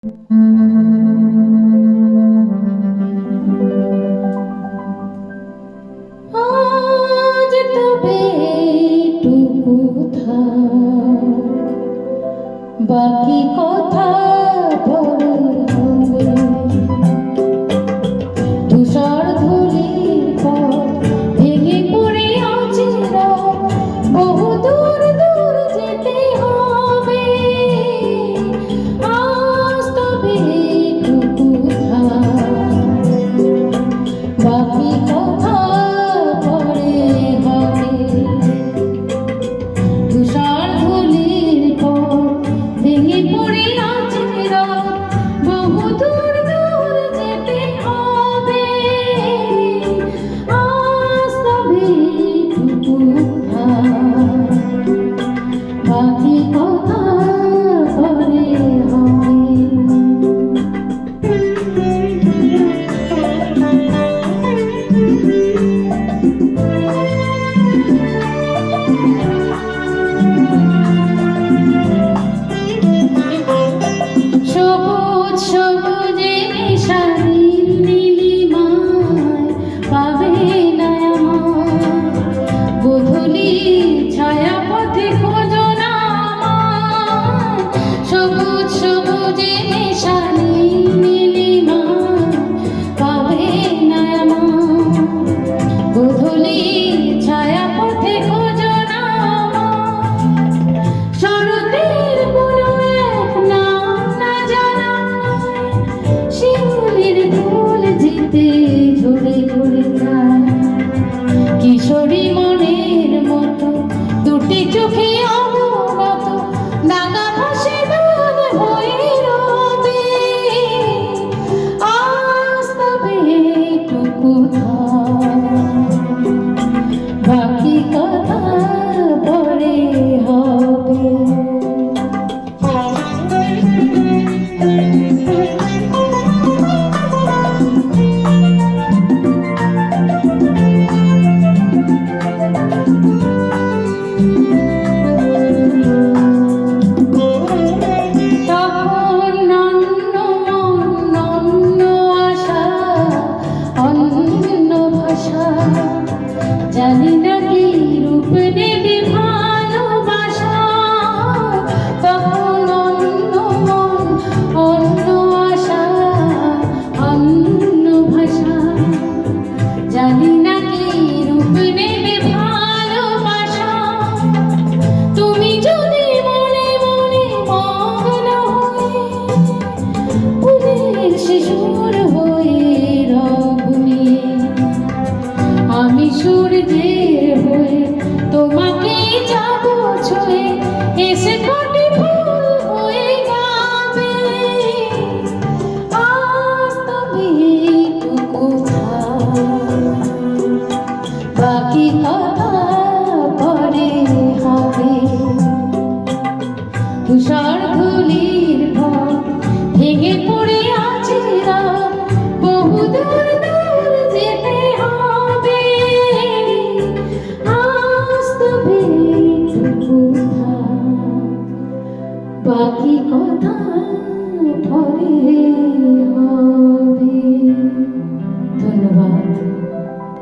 আজ তবে টুকু থাক, বাকি কথা পরে হবে। তুষার ধূলির পথ ভেঙে পড়ে আছে রাত, বহু দূর দূর যেতে হবে। আজ তবে টুকু থাক, বাকি কথা পরে হবে। তুষার ধূলির পথ ভেঙে পড়ে আছে রাত, বহু দূর দূর যেতে হবে। আজ তবে টুকু থাক, বাকি কথা পরে হবে। সবুজ সবুজে মেশানীল নীলিমায় পাবে না আমার, গোধূলি ছায়া পথে খোঁজো না আমার। সবুজ সবুজে মেশানীল নীলিমায় পাবে না আমার, গোধূলি ছায়া পথে খোঁজো না আমার। শরতের কোনো এক নাম না জানা, শিউলির ফুল যেতে ঝরে ঝরে যায়। কিশোরী মনের মতো দুটি চোখে অবনত, নাগা ভাসে গান হয়ে রবে। আজ তবে টুকু থাক, বাকি কথা পরে হবে। তখন অন্য মন, অন্য আশা, অন্য ভাষা, জানি না কি রূপ নেবে ভালোবাসা। তখন অন্য মন, অন্য আশা, অন্য ভাষা, জানি না কি রূপ নেবে ভালোবাসা। তুমি যদি মনে মনে মগ্ন হয়ে ফুলের শিশুর হয়ে রব নিয়ে, আমি সূর্যের হয়ে তোমাকে যাব ছুঁয়ে, এসে কটি ফুল হয়ে যাবে। আজ তবে টুকু থাক, বাকি কথা পরে হবে। তুষার ধূলির পথ ভেঙে পড়ে আছে রাত, বহু দূর দূর যেতে হবে। আজ তবে টুকু থাক, বাকি কথা পরে